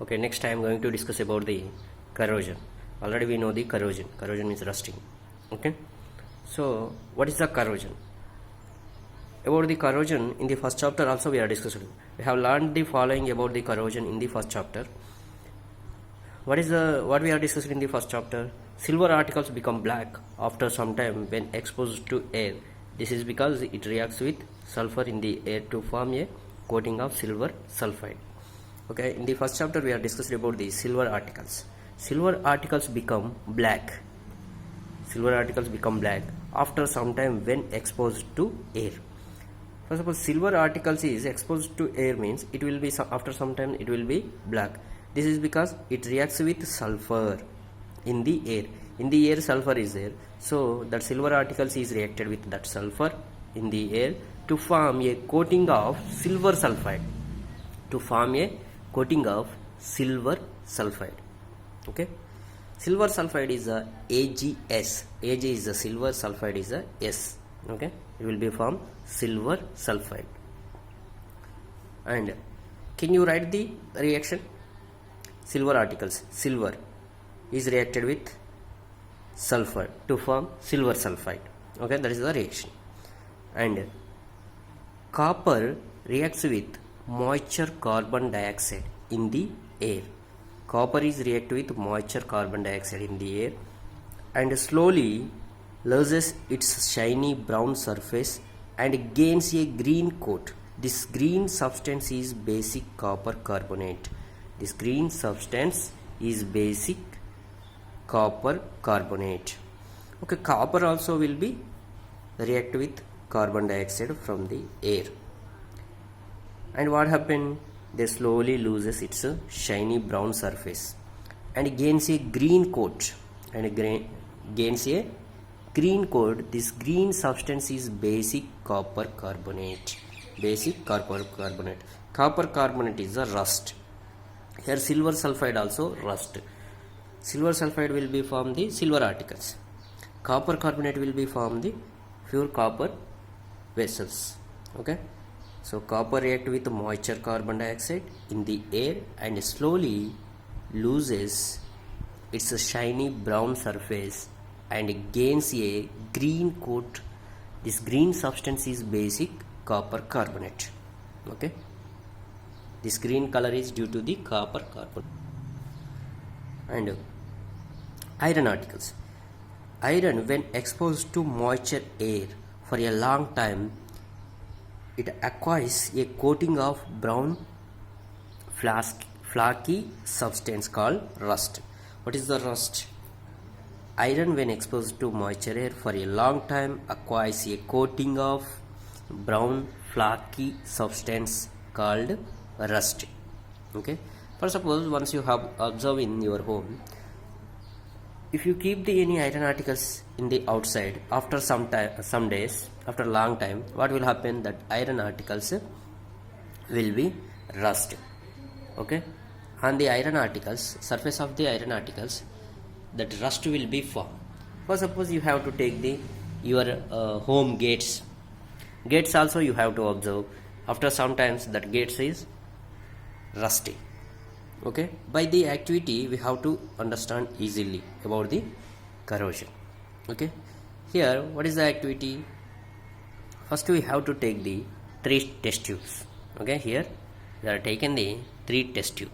Okay, next I am going to discuss about the corrosion. Already we know the corrosion. Corrosion means rusting. Okay, so what is the corrosion? About the corrosion in the first chapter also we are discussing. We have learned the following about the corrosion in the first chapter. What we are discussing in the first chapter? Silver articles become black after some time when exposed to air. This is because it reacts with sulfur in the air to form a coating of silver sulfide. Okay, in the first chapter we are discussing about the silver articles. Silver articles become black. Silver articles become black after some time when exposed to air. First of all, silver articles is exposed to air means it will be after some time it will be black. This is because it reacts with sulfur in the air. In the air sulfur is there, so that silver articles is reacted with that sulfur in the air to form a coating of silver sulfide. To form a coating of silver sulfide. Okay, silver sulfide is a AgS. Ag is a silver, sulfide is a S. Okay, it will be from silver sulfide. And can you write the reaction? Silver articles, silver is reacted with sulfur to form silver sulfide. Okay, that is the reaction. And copper reacts with moisture carbon dioxide in the air. Copper is react with moisture carbon dioxide in the air and slowly loses its shiny brown surface and gains a green coat. This green substance is basic copper carbonate. This green substance is basic copper carbonate. Okay, copper also will be react with carbon dioxide from the air. And what happened? They slowly loses its shiny brown surface and gains a green coat. Gains a green coat. This green substance is basic copper carbonate. Basic copper carbonate. Copper carbonate is a rust. Here silver sulfide also rust. Silver sulfide will be from the silver articles. Copper carbonate will be from the pure copper vessels. Okay. So copper react with moisture carbon dioxide in the air and slowly loses its shiny brown surface and gains a green coat. This green substance is basic copper carbonate. Okay. This green color is due to the copper carbonate. And iron articles. Iron when exposed to moisture air for a long time, it acquires a coating of brown flaky substance called rust. What is the rust? Iron when exposed to moisture air for a long time acquires a coating of brown flaky substance called rust. Okay. For suppose once you have observed in your home, if you keep any iron articles in the outside after some days, after a long time, what will happen? That iron articles will be rust. Okay, on the iron articles, surface of the iron articles, that rust will be formed. For suppose you have to take your home gates. Gates also you have to observe. After some times that gates is rusty. Okay, by the activity we have to understand easily about the corrosion. Okay, here what is the activity? First we have to take the 3 test tubes. Okay, here we are taken the 3 test tube.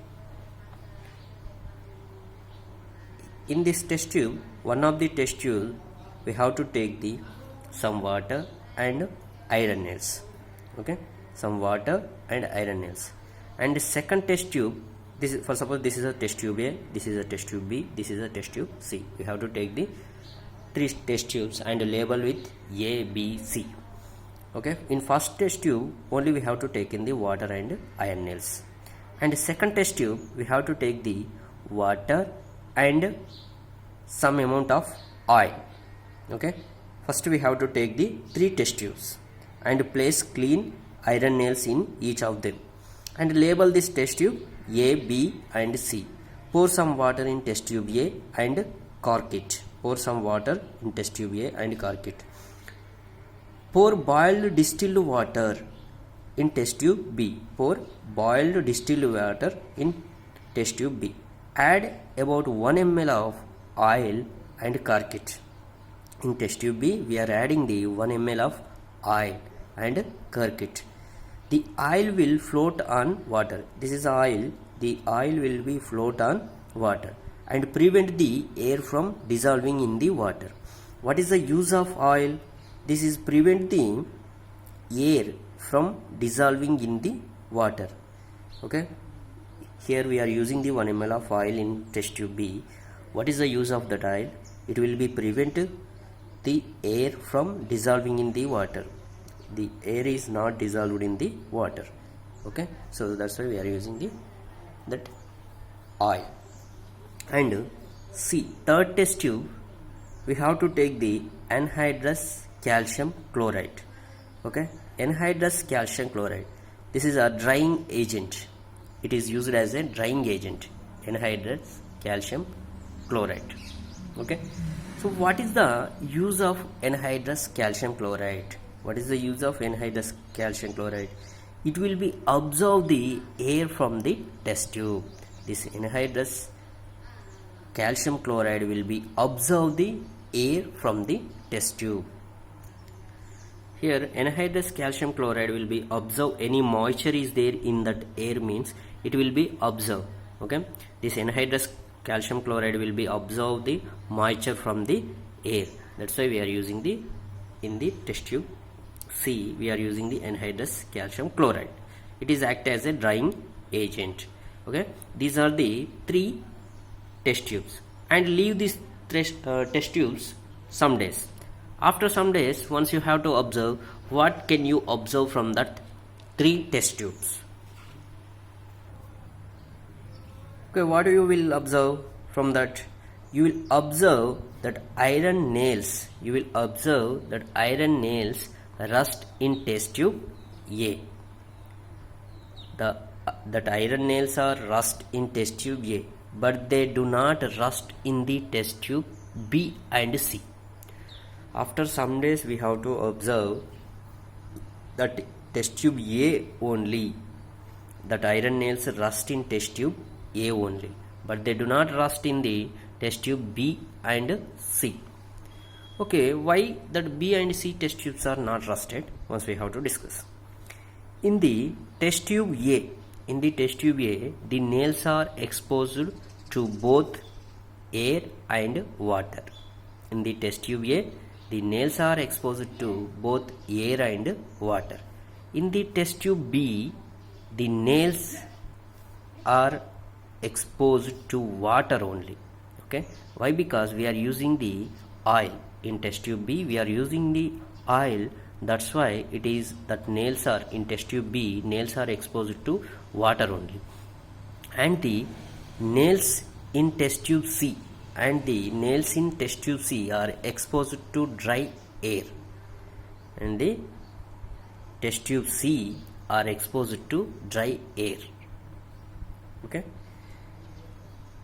In this test tube, one of the test tube we have to take some water and iron nails. Okay, some water and iron nails. And the second test tube, this is, for suppose this is a test tube A, this is a test tube B, this is a test tube C. We have to take the 3 test tubes and label with A, B, C. Okay, in first test tube only we have to take in the water and iron nails. And the second test tube we have to take the water and some amount of oil. Okay, first we have to take the 3 test tubes and place clean iron nails in each of them and label this test tube A, B and C. Pour some water in test tube A and cork it. Pour some water in test tube A and cork it. Pour boiled distilled water in test tube B. Pour boiled distilled water in test tube B. Add about 1 ml of oil and cork it. In test tube B, we are adding the 1 ml of oil and cork it. The oil will float on water. This is oil. The oil will be float on water and prevent the air from dissolving in the water. What is the use of oil? This is prevent the air from dissolving in the water. Okay. Here we are using the 1 ml of oil in test tube B. What is the use of that oil? It will be prevent the air from dissolving in the water. The air is not dissolved in the water. Okay. So that's why we are using that oil. And C, third test tube, we have to take the anhydrous calcium chloride. Okay, anhydrous calcium chloride. This is a drying agent. It is used as a drying agent. Anhydrous calcium chloride. Okay, so what is the use of anhydrous calcium chloride? What is the use of anhydrous calcium chloride? It will be absorb the air from the test tube. This anhydrous calcium chloride will be absorb the air from the test tube. Here anhydrous calcium chloride will be absorb any moisture is there in that air, means it will be absorbed. Okay, this anhydrous calcium chloride will be absorb the moisture from the air. That's why we are using the in the test tube C, we are using the anhydrous calcium chloride. It is act as a drying agent. Okay, these are the 3 test tubes, and leave these test tubes some days. After some days, once you have to observe, what can you observe from that 3 test tubes? Okay, what you will observe from that? You will observe that iron nails. You will observe that iron nails rust in test tube A. That iron nails are rust in test tube A, but they do not rust in the test tube B and C. After some days, we have to observe that test tube A only, that iron nails rust in test tube A only, but they do not rust in the test tube B and C. Okay, why that B and C test tubes are not rusted? Once we have to discuss. In the test tube A, the nails are exposed to both air and water. In the test tube A, the nails are exposed to both air and water. In the test tube B, the nails are exposed to water only. Okay, why? Because we are using the oil. In test tube B, we are using the oil. That's why it is that nails are in test tube B, nails are exposed to water only, and the nails in test tube C and the nails in test tube C are exposed to dry air, and the test tube C are exposed to dry air. Okay,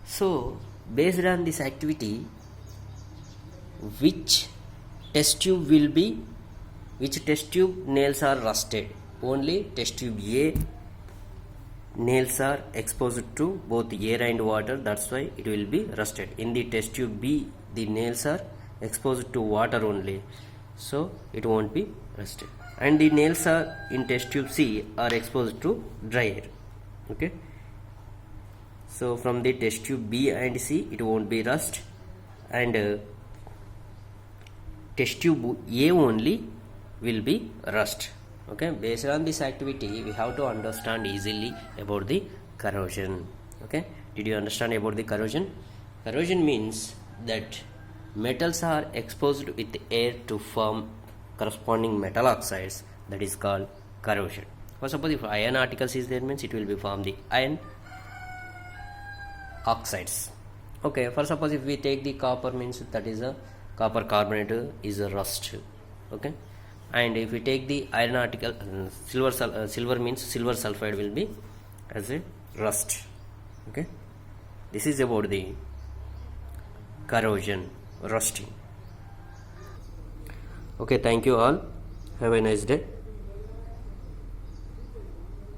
so based on this activity, which test tube nails are rusted? Only test tube A nails are exposed to both air and water, that's why it will be rusted. In the test tube B, the nails are exposed to water only, so it won't be rusted. And the nails are in test tube C are exposed to dry air. Okay, so from the test tube B and C, it won't be rust, and test tube A only will be rust. Okay, based on this activity, we have to understand easily about the corrosion. Okay, did you understand about the corrosion? Corrosion means that metals are exposed with air to form corresponding metal oxides. That is called corrosion. For suppose if iron particles is there, means it will be form the iron oxides. Okay, for suppose if we take the copper, means that is a copper carbonate is a rust. Okay, and if we take the iron article, silver means silver sulfide will be as a rust. Okay, this is about the corrosion, rusting. Okay, thank you all, have a nice day.